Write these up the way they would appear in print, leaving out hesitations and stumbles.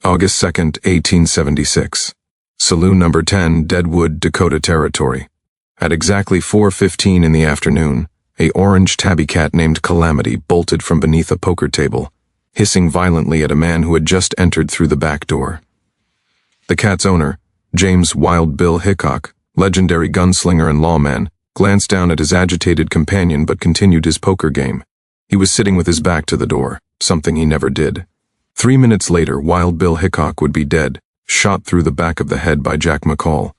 August 2nd, 1876. Saloon number 10, Deadwood, Dakota Territory. At exactly 4:15 in the afternoon, a orange tabby cat named Calamity bolted from beneath a poker table, hissing violently at a man who had just entered through the back door. The cat's owner, James Wild Bill Hickok, legendary gunslinger and lawman, glanced down at his agitated companion but continued his poker game. He was sitting with his back to the door, something he never did. 3 minutes later, Wild Bill Hickok would be dead, shot through the back of the head by Jack McCall.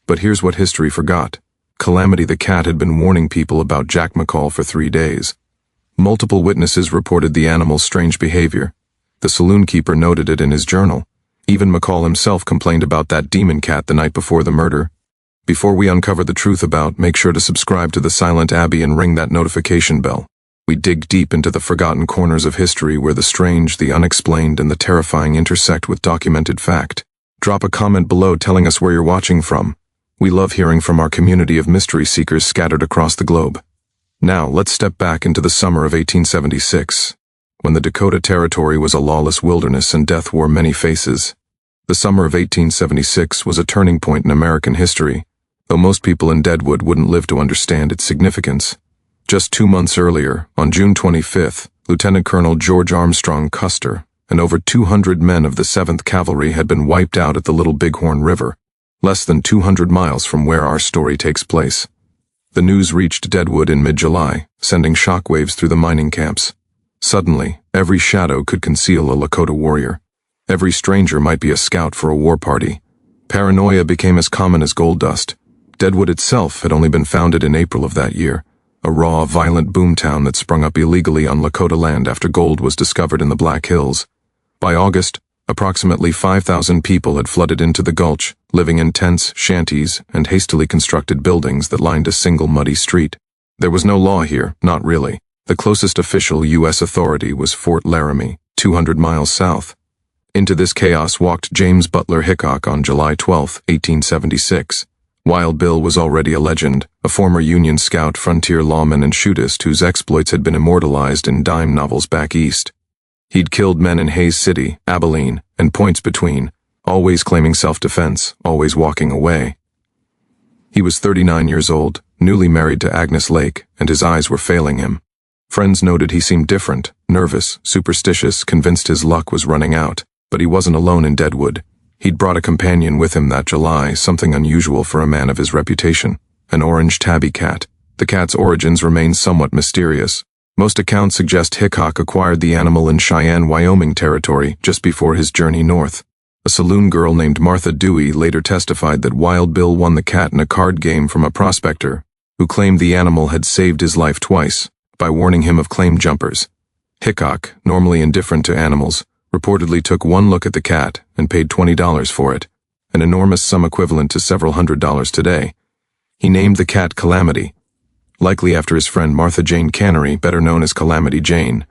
But here's what history forgot. Calamity the cat had been warning people about Jack McCall for 3 days. Multiple witnesses reported the animal's strange behavior. The saloon keeper noted it in his journal. Even McCall himself complained about that demon cat the night before the murder. Before we uncover the truth about, make sure to subscribe to the Silent Abbey and ring that notification bell. We dig deep into the forgotten corners of history where the strange, the unexplained, and the terrifying intersect with documented fact. Drop a comment below telling us where you're watching from. We love hearing from our community of mystery seekers scattered across the globe. Now, let's step back into the summer of 1876, when the Dakota Territory was a lawless wilderness and death wore many faces. The summer of 1876 was a turning point in American history, though most people in Deadwood wouldn't live to understand its significance. Just 2 months earlier, on June 25th, Lieutenant Colonel George Armstrong Custer and over 200 men of the 7th Cavalry had been wiped out at the Little Bighorn River, less than 200 miles from where our story takes place. The news reached Deadwood in mid-July, sending shockwaves through the mining camps. Suddenly, every shadow could conceal a Lakota warrior. Every stranger might be a scout for a war party. Paranoia became as common as gold dust. Deadwood itself had only been founded in April of that year, a raw, violent boomtown that sprung up illegally on Lakota land after gold was discovered in the Black Hills. By August, approximately 5,000 people had flooded into the gulch, living in tents, shanties, and hastily constructed buildings that lined a single muddy street. There was no law here, not really. The closest official U.S. authority was Fort Laramie, 200 miles south. Into this chaos walked James Butler Hickok on July 12, 1876. Wild Bill was already a legend, a former Union scout, frontier lawman, and shootist whose exploits had been immortalized in dime novels back east. He'd killed men in Hays City, Abilene, and points between, always claiming self-defense, always walking away. He was 39 years old, newly married to Agnes Lake, and his eyes were failing him. Friends noted he seemed different, nervous, superstitious, convinced his luck was running out. But he wasn't alone in Deadwood. He'd brought a companion with him that July, something unusual for a man of his reputation. An orange tabby cat. The cat's origins remain somewhat mysterious. Most accounts suggest Hickok acquired the animal in Cheyenne, Wyoming territory just before his journey north. A saloon girl named Martha Dewey later testified that Wild Bill won the cat in a card game from a prospector, who claimed the animal had saved his life twice, by warning him of claim jumpers. Hickok, normally indifferent to animals, reportedly took one look at the cat and paid $20 for it, an enormous sum equivalent to several $100s today. He named the cat Calamity, likely after his friend Martha Jane Cannery, better known as Calamity Jane.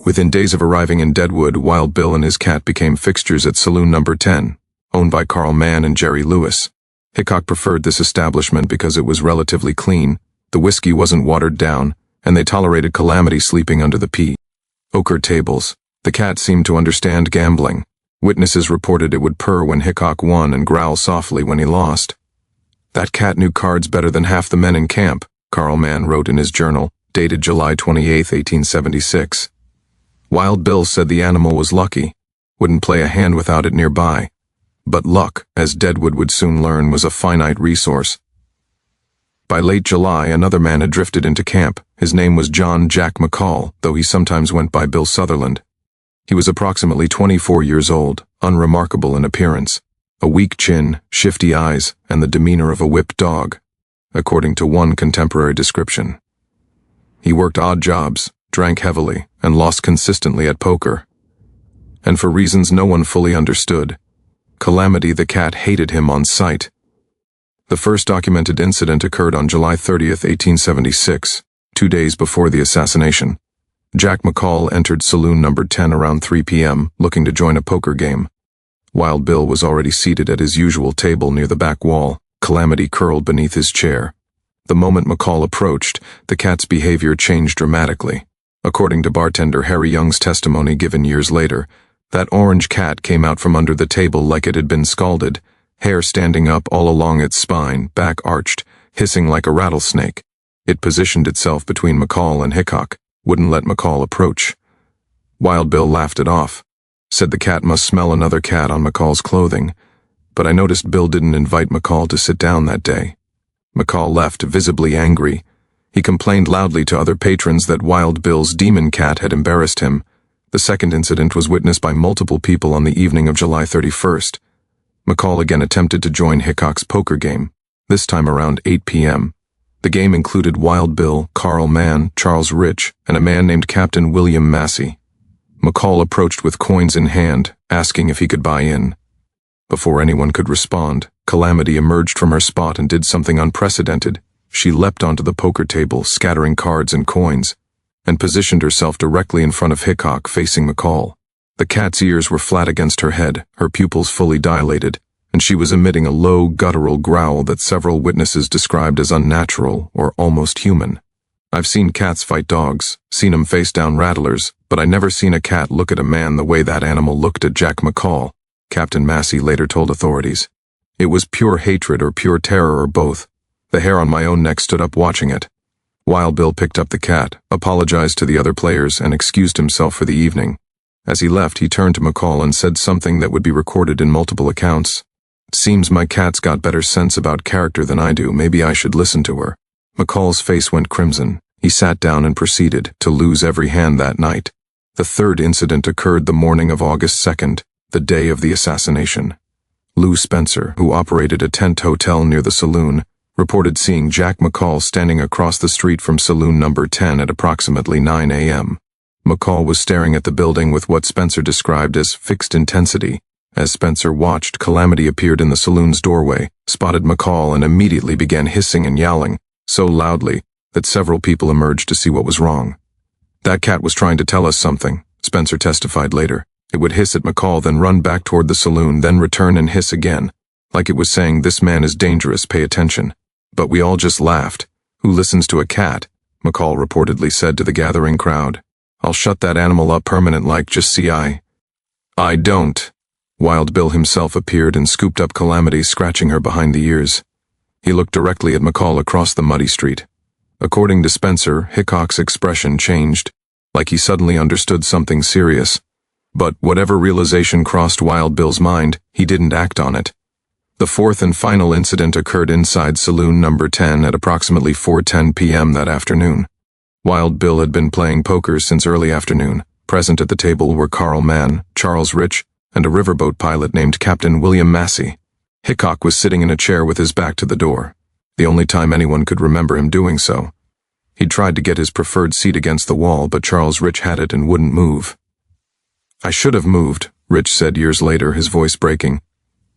Within days of arriving in Deadwood, Wild Bill and his cat became fixtures at Saloon number 10, owned by Carl Mann and Jerry Lewis. Hickok preferred this establishment because it was relatively clean, the whiskey wasn't watered down, and they tolerated Calamity sleeping under the ochre tables. The cat seemed to understand gambling. Witnesses reported it would purr when Hickok won and growl softly when he lost. That cat knew cards better than half the men in camp, Carl Mann wrote in his journal, dated July 28, 1876. Wild Bill said the animal was lucky, wouldn't play a hand without it nearby. But luck, as Deadwood would soon learn, was a finite resource. By late July, another man had drifted into camp. His name was Jack McCall, though he sometimes went by Bill Sutherland. He was approximately 24 years old, unremarkable in appearance, a weak chin, shifty eyes, and the demeanor of a whipped dog, according to one contemporary description. He worked odd jobs, drank heavily, and lost consistently at poker. And for reasons no one fully understood, Calamity the cat hated him on sight. The first documented incident occurred on July 30, 1876, 2 days before the assassination. Jack McCall entered Saloon number 10 around 3 p.m., looking to join a poker game. Wild Bill was already seated at his usual table near the back wall, Calamity curled beneath his chair. The moment McCall approached, the cat's behavior changed dramatically. According to bartender Harry Young's testimony given years later, That orange cat came out from under the table like it had been scalded, hair standing up all along its spine, back arched, hissing like a rattlesnake. It positioned itself between McCall and Hickok, wouldn't let McCall approach. Wild Bill laughed it off, said the cat must smell another cat on McCall's clothing, but I noticed Bill didn't invite McCall to sit down that day. McCall left, visibly angry. He complained loudly to other patrons that Wild Bill's demon cat had embarrassed him. The second incident was witnessed by multiple people on the evening of July 31st. McCall again attempted to join Hickok's poker game, this time around 8 p.m. The game included Wild Bill, Carl Mann, Charles Rich, and a man named Captain William Massey. McCall approached with coins in hand, asking if he could buy in. Before anyone could respond, Calamity emerged from her spot and did something unprecedented. She leapt onto the poker table, scattering cards and coins, and positioned herself directly in front of Hickok, facing McCall. The cat's ears were flat against her head, her pupils fully dilated, and she was emitting a low, guttural growl that several witnesses described as unnatural or almost human. I've seen cats fight dogs, seen 'em face down rattlers, but I never seen a cat look at a man the way that animal looked at Jack McCall, Captain Massey later told authorities. It was pure hatred or pure terror or both. The hair on my own neck stood up watching it. Wild Bill picked up the cat, apologized to the other players, and excused himself for the evening. As he left, he turned to McCall and said something that would be recorded in multiple accounts. "Seems my cat's got better sense about character than I do. Maybe I should listen to her." McCall's face went crimson. He sat down and proceeded to lose every hand that night. The third incident occurred the morning of August 2nd, the day of the assassination. Lou Spencer, who operated a tent hotel near the Saloon, reported seeing Jack McCall standing across the street from Saloon number 10 at approximately 9 a.m. McCall was staring at the building with what Spencer described as fixed intensity. As Spencer watched, Calamity appeared in the saloon's doorway, spotted McCall, and immediately began hissing and yowling, so loudly that several people emerged to see what was wrong. "That cat was trying to tell us something," Spencer testified later. It would hiss at McCall, then run back toward the saloon, then return and hiss again, like it was saying, "This man is dangerous, pay attention." But we all just laughed. "Who listens to a cat?" McCall reportedly said to the gathering crowd. "I'll shut that animal up permanent like, just see I don't." Wild Bill himself appeared and scooped up Calamity, scratching her behind the ears. He looked directly at McCall across the muddy street. According to Spencer, Hickok's expression changed, like he suddenly understood something serious. But whatever realization crossed Wild Bill's mind, he didn't act on it. The fourth and final incident occurred inside Saloon number 10 at approximately 4:10 p.m. that afternoon. Wild Bill had been playing poker since early afternoon. Present at the table were Carl Mann, Charles Rich, and a riverboat pilot named Captain William Massey. Hickok was sitting in a chair with his back to the door, the only time anyone could remember him doing so. He'd tried to get his preferred seat against the wall, but Charles Rich had it and wouldn't move. "I should have moved," Rich said years later, his voice breaking.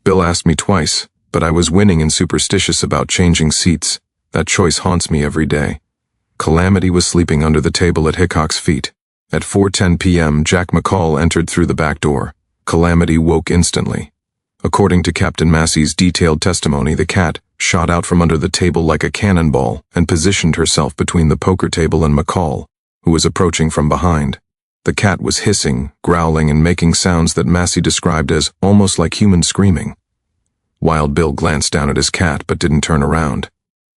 "Bill asked me twice, but I was winning and superstitious about changing seats. That choice haunts me every day." Calamity was sleeping under the table at Hickok's feet. At 4:10 p.m., Jack McCall entered through the back door. Calamity woke instantly. According to Captain Massey's detailed testimony, the cat shot out from under the table like a cannonball and positioned herself between the poker table and McCall, who was approaching from behind. The cat was hissing, growling, and making sounds that Massey described as almost like human screaming. Wild Bill glanced down at his cat but didn't turn around.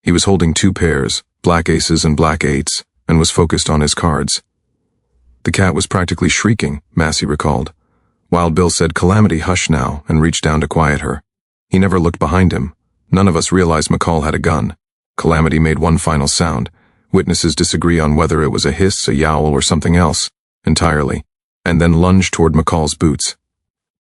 He was holding two pairs, black aces and black eights, and was focused on his cards. "The cat was practically shrieking," Massey recalled. Wild Bill said, "Calamity, hush now," and reached down to quiet her. He never looked behind him. None of us realized McCall had a gun. Calamity made one final sound. Witnesses disagree on whether it was a hiss, a yowl, or something else, entirely, and then lunged toward McCall's boots.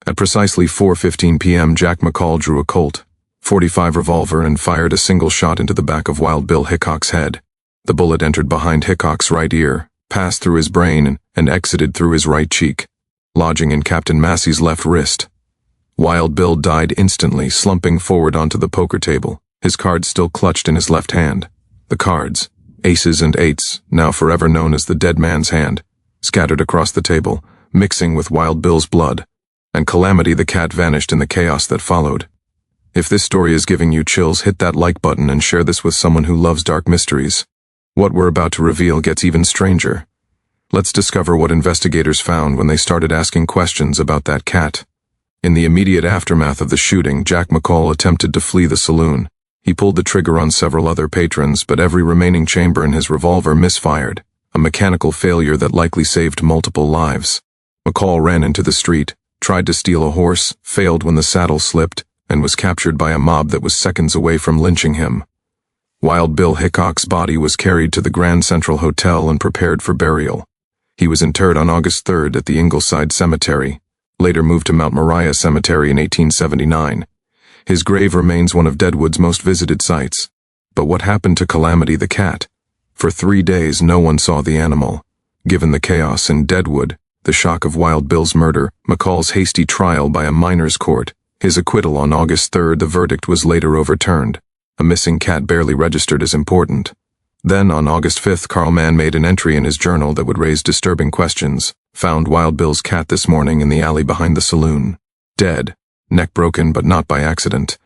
At precisely 4:15 p.m., Jack McCall drew a Colt .45 revolver and fired a single shot into the back of Wild Bill Hickok's head. The bullet entered behind Hickok's right ear, passed through his brain, and exited through his right cheek, lodging in Captain Massey's left wrist. Wild Bill died instantly, slumping forward onto the poker table, his cards still clutched in his left hand. The cards, aces and eights, now forever known as the dead man's hand, scattered across the table, mixing with Wild Bill's blood, and Calamity the cat vanished in the chaos that followed. If this story is giving you chills, hit that like button and share this with someone who loves dark mysteries. What we're about to reveal gets even stranger. Let's discover what investigators found when they started asking questions about that cat. In the immediate aftermath of the shooting, Jack McCall attempted to flee the saloon. He pulled the trigger on several other patrons, but every remaining chamber in his revolver misfired, a mechanical failure that likely saved multiple lives. McCall ran into the street, tried to steal a horse, failed when the saddle slipped, and was captured by a mob that was seconds away from lynching him. Wild Bill Hickok's body was carried to the Grand Central Hotel and prepared for burial. He was interred on August 3rd at the Ingleside Cemetery, later moved to Mount Moriah Cemetery in 1879. His grave remains one of Deadwood's most visited sites. But what happened to Calamity the cat? For 3 days no one saw the animal. Given the chaos in Deadwood, the shock of Wild Bill's murder, McCall's hasty trial by a minors' court, his acquittal on August 3rd, the verdict was later overturned. A missing cat barely registered as important. Then, on August 5th, Carl Mann made an entry in his journal that would raise disturbing questions. Found Wild Bill's cat this morning in the alley behind the saloon. Dead. Neck broken, but not by accident.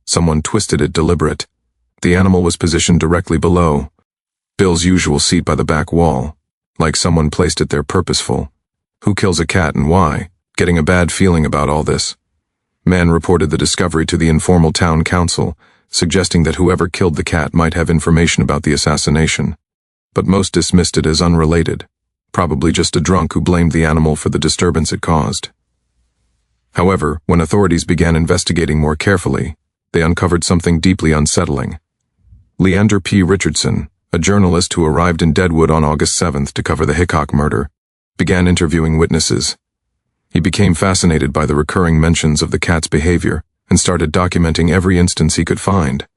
Someone twisted it deliberate. The animal was positioned directly below Bill's usual seat by the back wall, like someone placed it there purposeful. Who kills a cat and why? Getting a bad feeling about all this. Mann reported the discovery to the informal town council, suggesting that whoever killed the cat might have information about the assassination. But most dismissed it as unrelated, probably just a drunk who blamed the animal for the disturbance it caused. However, when authorities began investigating more carefully, they uncovered something deeply unsettling. Leander P. Richardson, a journalist who arrived in Deadwood on August 7th to cover the Hickok murder, began interviewing witnesses. He became fascinated by the recurring mentions of the cat's behavior and started documenting every instance he could find.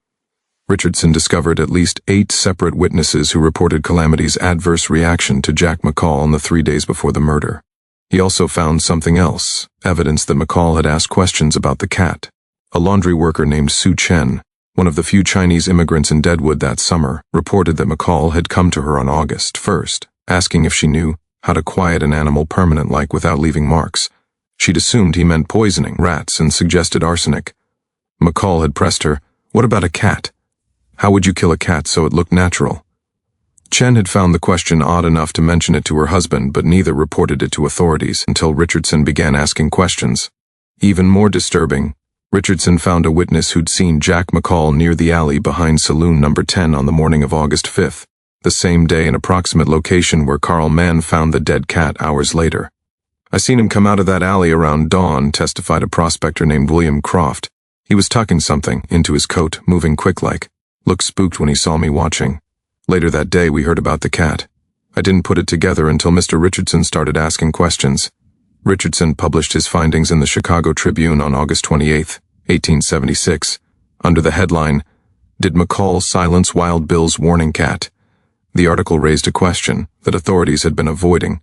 Richardson discovered at least 8 separate witnesses who reported Calamity's adverse reaction to Jack McCall in the 3 days before the murder. He also found something else, evidence that McCall had asked questions about the cat. A laundry worker named Sue Chen, one of the few Chinese immigrants in Deadwood that summer, reported that McCall had come to her on August 1st, asking if she knew how to quiet an animal permanent-like without leaving marks. She'd assumed he meant poisoning rats and suggested arsenic. McCall had pressed her, "What about a cat? How would you kill a cat so it looked natural?" Chen had found the question odd enough to mention it to her husband, but neither reported it to authorities until Richardson began asking questions. Even more disturbing, Richardson found a witness who'd seen Jack McCall near the alley behind Saloon number 10 on the morning of August 5th, the same day and approximate location where Carl Mann found the dead cat hours later. "I seen him come out of that alley around dawn," testified a prospector named William Croft. "He was tucking something into his coat, moving quick-like. Looked spooked when he saw me watching. Later that day we heard about the cat. I didn't put it together until Mr. Richardson started asking questions." Richardson published his findings in the Chicago Tribune on August 28, 1876, under the headline, "Did McCall Silence Wild Bill's Warning Cat?" The article raised a question that authorities had been avoiding.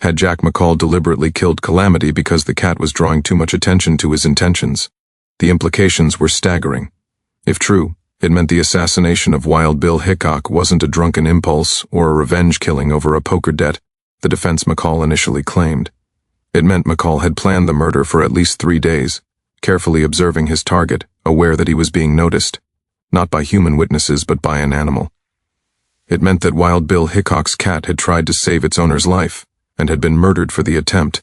Had Jack McCall deliberately killed Calamity because the cat was drawing too much attention to his intentions? The implications were staggering. If true, it meant the assassination of Wild Bill Hickok wasn't a drunken impulse or a revenge killing over a poker debt, the defense McCall initially claimed. It meant McCall had planned the murder for at least 3 days, carefully observing his target, aware that he was being noticed, not by human witnesses but by an animal. It meant that Wild Bill Hickok's cat had tried to save its owner's life and had been murdered for the attempt.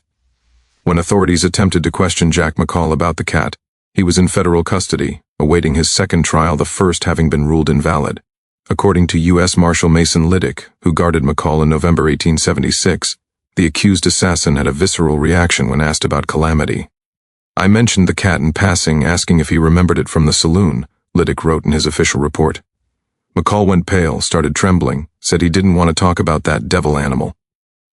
When authorities attempted to question Jack McCall about the cat, he was in federal custody, awaiting his second trial, the first having been ruled invalid. According to U.S. Marshal Mason Liddick, who guarded McCall in November 1876, the accused assassin had a visceral reaction when asked about Calamity. "I mentioned the cat in passing, asking if he remembered it from the saloon," Liddick wrote in his official report. McCall went pale, started trembling, said he didn't want to talk about that devil animal.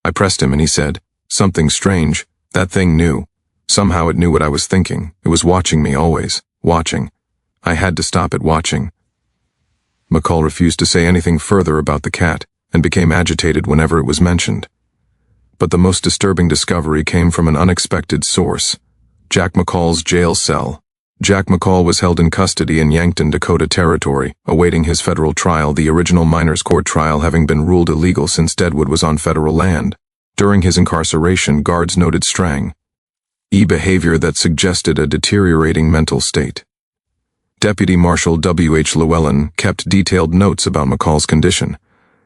I pressed him and he said, "Something strange. That thing knew. Somehow it knew what I was thinking. It was watching me always. Watching. I had to stop it watching." McCall refused to say anything further about the cat and became agitated whenever it was mentioned. But the most disturbing discovery came from an unexpected source: Jack McCall's jail cell. Jack McCall was held in custody in Yankton, Dakota Territory, awaiting his federal trial, the original minors' court trial having been ruled illegal since Deadwood was on federal land. During his incarceration, guards noted strang behavior that suggested a deteriorating mental state. Deputy Marshal W. H. Llewellyn kept detailed notes about McCall's condition.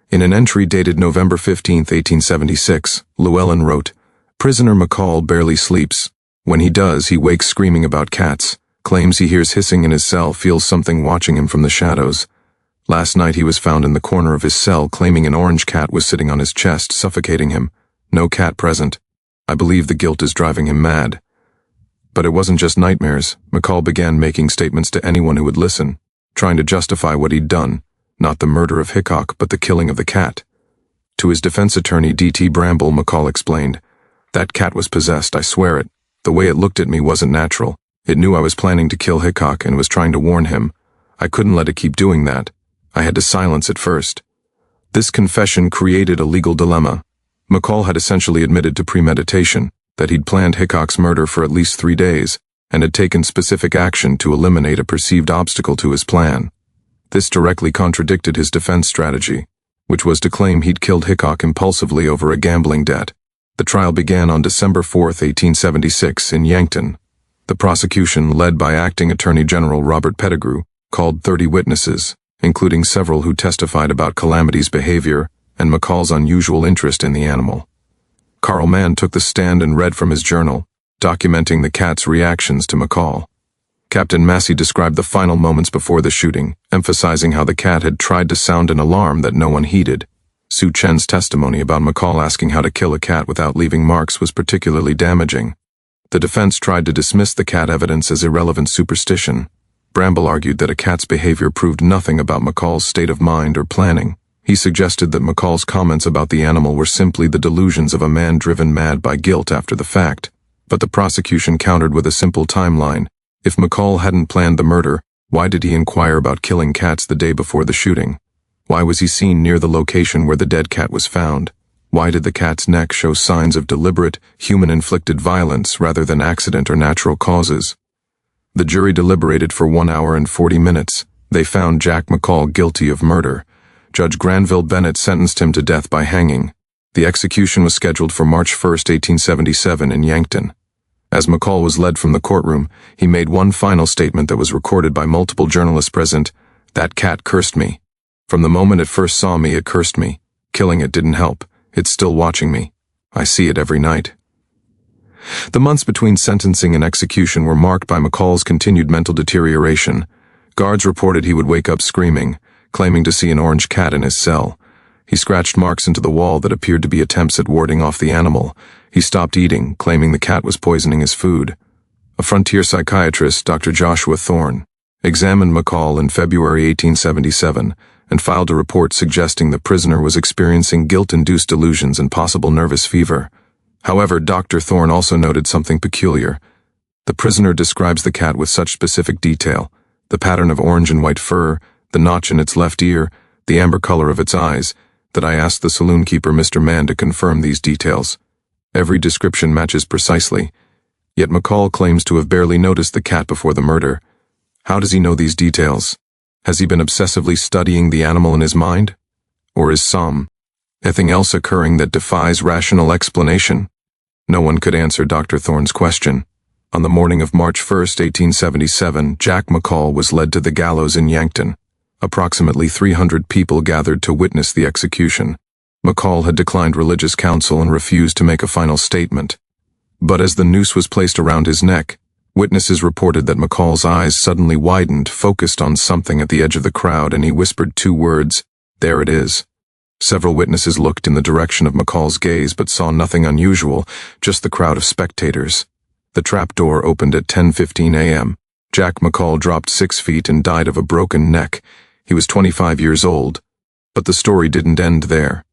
In an entry dated November 15, 1876, Llewellyn wrote, "Prisoner McCall barely sleeps. When he does, he wakes screaming about cats, claims he hears hissing in his cell, feels something watching him from the shadows. Last night he was found in the corner of his cell claiming an orange cat was sitting on his chest, suffocating him. No cat present. I believe the guilt is driving him mad." But it wasn't just nightmares. McCall began making statements to anyone who would listen, trying to justify what he'd done, not the murder of Hickok, but the killing of the cat. To his defense attorney, D.T. Bramble, McCall explained, "That cat was possessed, I swear it. The way it looked at me wasn't natural. It knew I was planning to kill Hickok and was trying to warn him. I couldn't let it keep doing that. I had to silence it first." This confession created a legal dilemma. McCall had essentially admitted to premeditation, that he'd planned Hickok's murder for at least 3 days, and had taken specific action to eliminate a perceived obstacle to his plan. This directly contradicted his defense strategy, which was to claim he'd killed Hickok impulsively over a gambling debt. The trial began on December 4, 1876, in Yankton. The prosecution, led by Acting Attorney General Robert Pettigrew, called 30 witnesses, including several who testified about Calamity's behavior and McCall's unusual interest in the animal. Carl Mann took the stand and read from his journal, documenting the cat's reactions to McCall. Captain Massey described the final moments before the shooting, emphasizing how the cat had tried to sound an alarm that no one heeded. Sue Chen's testimony about McCall asking how to kill a cat without leaving marks was particularly damaging. The defense tried to dismiss the cat evidence as irrelevant superstition. Bramble argued that a cat's behavior proved nothing about McCall's state of mind or planning. He suggested that McCall's comments about the animal were simply the delusions of a man driven mad by guilt after the fact. But the prosecution countered with a simple timeline. If McCall hadn't planned the murder, why did he inquire about killing cats the day before the shooting? Why was he seen near the location where the dead cat was found? Why did the cat's neck show signs of deliberate, human-inflicted violence rather than accident or natural causes? The jury deliberated for 1 hour and 40 minutes. They found Jack McCall guilty of murder. Judge Granville Bennett sentenced him to death by hanging. The execution was scheduled for March 1, 1877 in Yankton. As McCall was led from the courtroom, he made one final statement that was recorded by multiple journalists present. "That cat cursed me. From the moment it first saw me, it cursed me. Killing it didn't help. It's still watching me. I see it every night." The months between sentencing and execution were marked by McCall's continued mental deterioration. Guards reported he would wake up screaming, claiming to see an orange cat in his cell. He scratched marks into the wall that appeared to be attempts at warding off the animal. He stopped eating, claiming the cat was poisoning his food. A frontier psychiatrist, Dr. Joshua Thorne, examined McCall in February 1877 and filed a report suggesting the prisoner was experiencing guilt-induced delusions and possible nervous fever. However, Dr. Thorne also noted something peculiar. The prisoner describes the cat with such specific detail: the pattern of orange and white fur, the notch in its left ear, the amber color of its eyes, that I asked the saloon keeper, Mr. Mann, to confirm these details. Every description matches precisely. Yet McCall claims to have barely noticed the cat before the murder. How does he know these details? Has he been obsessively studying the animal in his mind? Or is something else occurring that defies rational explanation? No one could answer Dr. Thorne's question. On the morning of March 1, 1877, Jack McCall was led to the gallows in Yankton. Approximately 300 people gathered to witness the execution. McCall had declined religious counsel and refused to make a final statement. But as the noose was placed around his neck, witnesses reported that McCall's eyes suddenly widened, focused on something at the edge of the crowd, and he whispered 2 words, "There it is." Several witnesses looked in the direction of McCall's gaze but saw nothing unusual, just the crowd of spectators. The trap door opened at 10:15 a.m. Jack McCall dropped 6 feet and died of a broken neck. He was 25 years old. But the story didn't end there.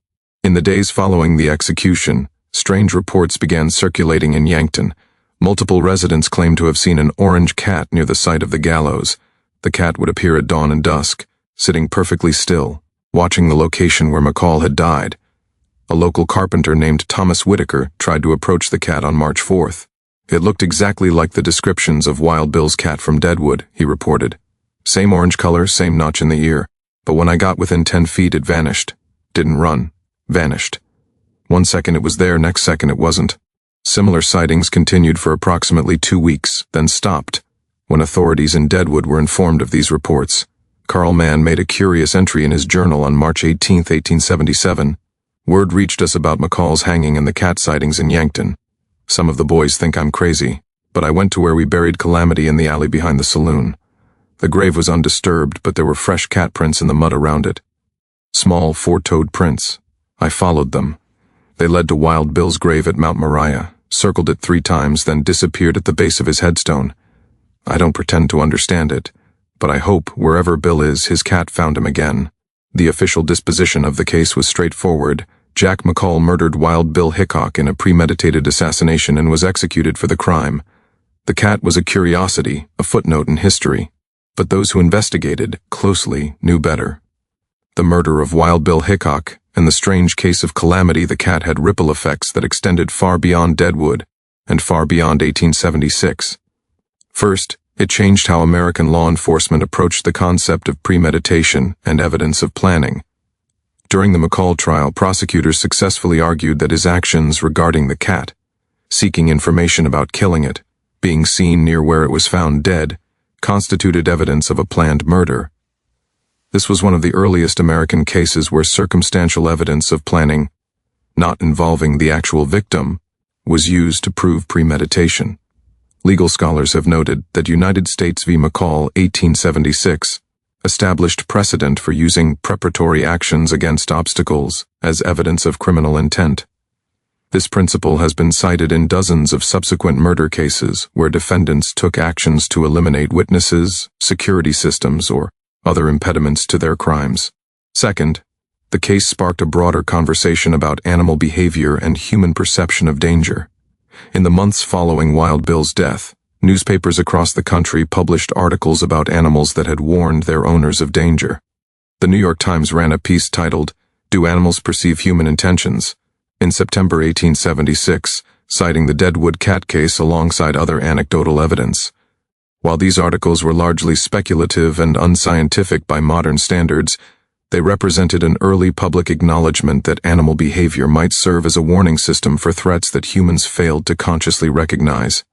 In the days following the execution, strange reports began circulating in Yankton. Multiple residents claimed to have seen an orange cat near the site of the gallows. The cat would appear at dawn and dusk, sitting perfectly still, watching the location where McCall had died. A local carpenter named Thomas Whitaker tried to approach the cat on March 4th. "It looked exactly like the descriptions of Wild Bill's cat from Deadwood," he reported. "Same orange color, same notch in the ear. But when I got within 10 feet, it vanished. Didn't run. Vanished. One second it was there, next second it wasn't." Similar sightings continued for approximately 2 weeks, then stopped. When authorities in Deadwood were informed of these reports, Carl Mann made a curious entry in his journal on March 18, 1877. Word reached us about McCall's hanging and the cat sightings in Yankton. Some of the boys think I'm crazy, but I went to where we buried Calamity in the alley behind the saloon. The grave was undisturbed, but there were fresh cat prints in the mud around it. Small, four-toed prints. I followed them. They led to Wild Bill's grave at Mount Moriah, circled it 3 times, then disappeared at the base of his headstone. I don't pretend to understand it, but I hope wherever Bill is, his cat found him again. The official disposition of the case was straightforward. Jack McCall murdered Wild Bill Hickok in a premeditated assassination and was executed for the crime. The cat was a curiosity, a footnote in history, but those who investigated closely knew better. The murder of Wild Bill Hickok and the strange case of Calamity the cat had ripple effects that extended far beyond Deadwood and far beyond 1876. First, it changed how American law enforcement approached the concept of premeditation and evidence of planning. During the McCall trial, prosecutors successfully argued that his actions regarding the cat, seeking information about killing it, being seen near where it was found dead, constituted evidence of a planned murder. This was one of the earliest American cases where circumstantial evidence of planning, not involving the actual victim, was used to prove premeditation. Legal scholars have noted that United States v. McCall, 1876, established precedent for using preparatory actions against obstacles as evidence of criminal intent. This principle has been cited in dozens of subsequent murder cases where defendants took actions to eliminate witnesses, security systems, or other impediments to their crimes. Second, the case sparked a broader conversation about animal behavior and human perception of danger. In the months following Wild Bill's death, newspapers across the country published articles about animals that had warned their owners of danger. The New York Times ran a piece titled, "Do Animals Perceive Human Intentions?" in September 1876, citing the Deadwood cat case alongside other anecdotal evidence. While these articles were largely speculative and unscientific by modern standards, they represented an early public acknowledgement that animal behavior might serve as a warning system for threats that humans failed to consciously recognize.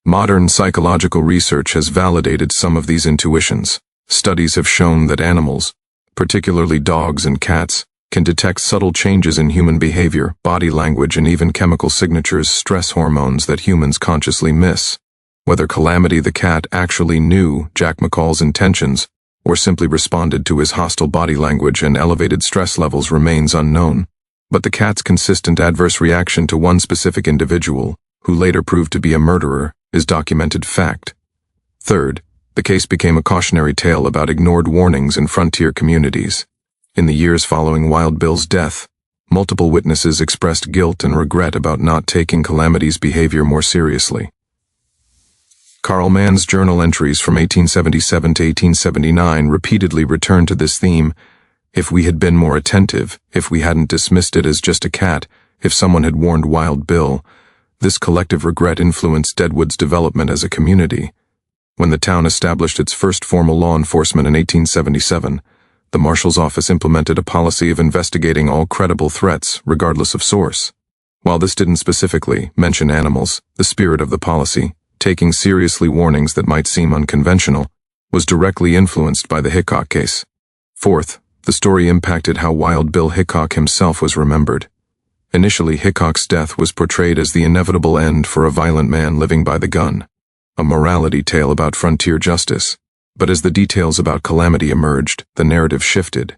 Modern psychological research has validated some of these intuitions. Studies have shown that animals, particularly dogs and cats, can detect subtle changes in human behavior, body language, and even chemical signatures, stress hormones that humans consciously miss. Whether Calamity the cat actually knew Jack McCall's intentions or simply responded to his hostile body language and elevated stress levels remains unknown. But the cat's consistent adverse reaction to one specific individual, who later proved to be a murderer, is documented fact. Third, the case became a cautionary tale about ignored warnings in frontier communities. In the years following Wild Bill's death, multiple witnesses expressed guilt and regret about not taking Calamity's behavior more seriously. Carl Mann's journal entries from 1877 to 1879 repeatedly returned to this theme. If we had been more attentive, if we hadn't dismissed it as just a cat, if someone had warned Wild Bill, this collective regret influenced Deadwood's development as a community. When the town established its first formal law enforcement in 1877, the marshal's office implemented a policy of investigating all credible threats, regardless of source. While this didn't specifically mention animals, the spirit of the policy, taking seriously warnings that might seem unconventional, was directly influenced by the Hickok case. Fourth, the story impacted how Wild Bill Hickok himself was remembered. Initially, Hickok's death was portrayed as the inevitable end for a violent man living by the gun, a morality tale about frontier justice. But as the details about Calamity emerged, the narrative shifted.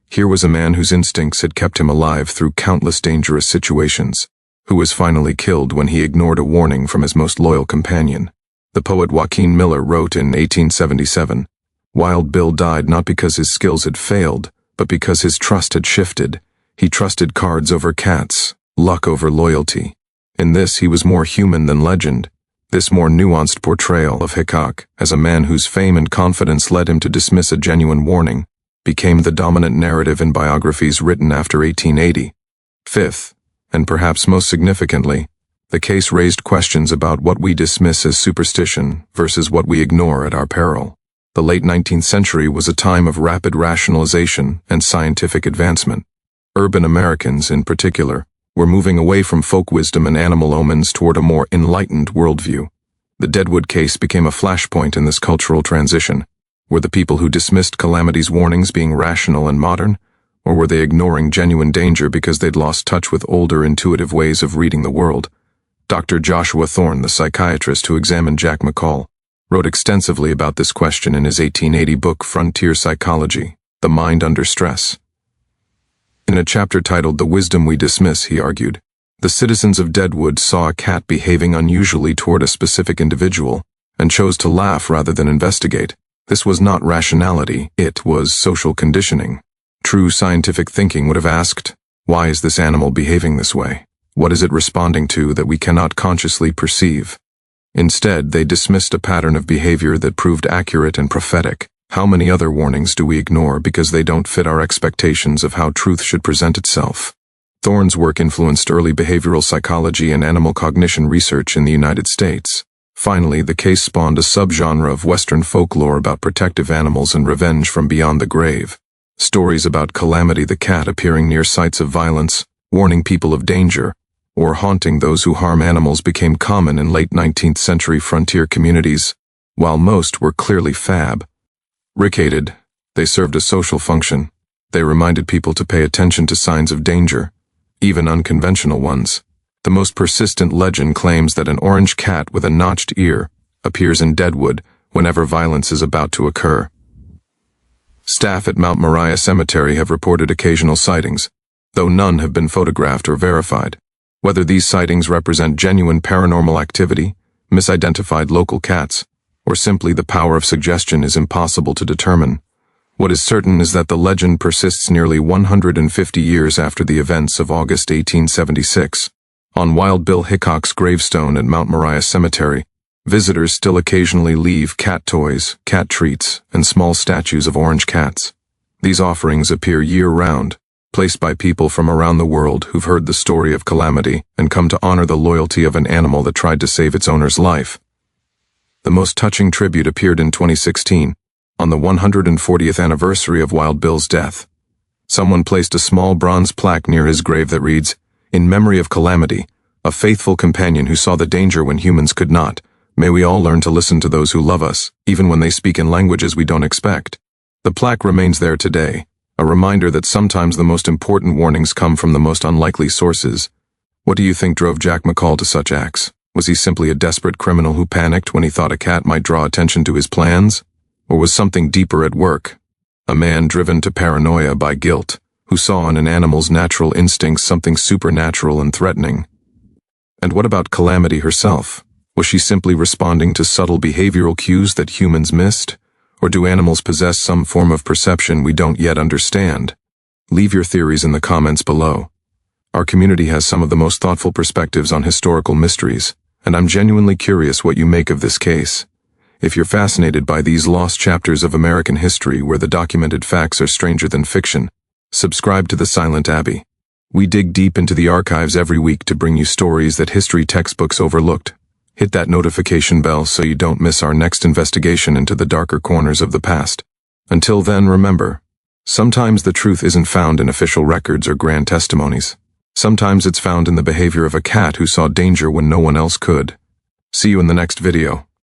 Here was a man whose instincts had kept him alive through countless dangerous situations, who was finally killed when he ignored a warning from his most loyal companion. The poet Joaquin Miller wrote in 1877, "Wild Bill died not because his skills had failed, but because his trust had shifted. He trusted cards over cats, luck over loyalty. In this he was more human than legend." This more nuanced portrayal of Hickok as a man whose fame and confidence led him to dismiss a genuine warning became the dominant narrative in biographies written after 1880. Fifth, and perhaps most significantly, the case raised questions about what we dismiss as superstition versus what we ignore at our peril. The late 19th century was a time of rapid rationalization and scientific advancement. Urban Americans, in particular, were moving away from folk wisdom and animal omens toward a more enlightened worldview. The Deadwood case became a flashpoint in this cultural transition. Were the people who dismissed Calamity's warnings being rational and modern, or were they ignoring genuine danger because they'd lost touch with older, intuitive ways of reading the world? Dr. Joshua Thorne, the psychiatrist who examined Jack McCall, wrote extensively about this question in his 1880 book Frontier Psychology, The Mind Under Stress. In a chapter titled The Wisdom We Dismiss, he argued, the citizens of Deadwood saw a cat behaving unusually toward a specific individual and chose to laugh rather than investigate. This was not rationality, it was social conditioning. True scientific thinking would have asked, why is this animal behaving this way? What is it responding to that we cannot consciously perceive? Instead, they dismissed a pattern of behavior that proved accurate and prophetic. How many other warnings do we ignore because they don't fit our expectations of how truth should present itself? Thorne's work influenced early behavioral psychology and animal cognition research in the United States. Finally, the case spawned a subgenre of Western folklore about protective animals and revenge from beyond the grave. Stories about Calamity the cat appearing near sites of violence, warning people of danger, or haunting those who harm animals became common in late 19th century frontier communities, while most were clearly fabricated. They served a social function. They reminded people to pay attention to signs of danger, even unconventional ones. The most persistent legend claims that an orange cat with a notched ear appears in Deadwood whenever violence is about to occur. Staff at Mount Moriah Cemetery have reported occasional sightings, though none have been photographed or verified. Whether these sightings represent genuine paranormal activity, misidentified local cats, or simply the power of suggestion is impossible to determine. What is certain is that the legend persists nearly 150 years after the events of August 1876. On Wild Bill Hickok's gravestone at Mount Moriah Cemetery, visitors still occasionally leave cat toys, cat treats, and small statues of orange cats. These offerings appear year-round, placed by people from around the world who've heard the story of Calamity and come to honor the loyalty of an animal that tried to save its owner's life. The most touching tribute appeared in 2016, on the 140th anniversary of Wild Bill's death. Someone placed a small bronze plaque near his grave that reads, "In memory of Calamity, a faithful companion who saw the danger when humans could not. May we all learn to listen to those who love us, even when they speak in languages we don't expect." The plaque remains there today, a reminder that sometimes the most important warnings come from the most unlikely sources. What do you think drove Jack McCall to such acts? Was he simply a desperate criminal who panicked when he thought a cat might draw attention to his plans? Or was something deeper at work? A man driven to paranoia by guilt, who saw in an animal's natural instincts something supernatural and threatening. And what about Calamity herself? Was she simply responding to subtle behavioral cues that humans missed? Or do animals possess some form of perception we don't yet understand? Leave your theories in the comments below. Our community has some of the most thoughtful perspectives on historical mysteries, and I'm genuinely curious what you make of this case. If you're fascinated by these lost chapters of American history where the documented facts are stranger than fiction, subscribe to The Silent Abbey. We dig deep into the archives every week to bring you stories that history textbooks overlooked. Hit that notification bell so you don't miss our next investigation into the darker corners of the past. Until then, remember, sometimes the truth isn't found in official records or grand testimonies. Sometimes it's found in the behavior of a cat who saw danger when no one else could. See you in the next video.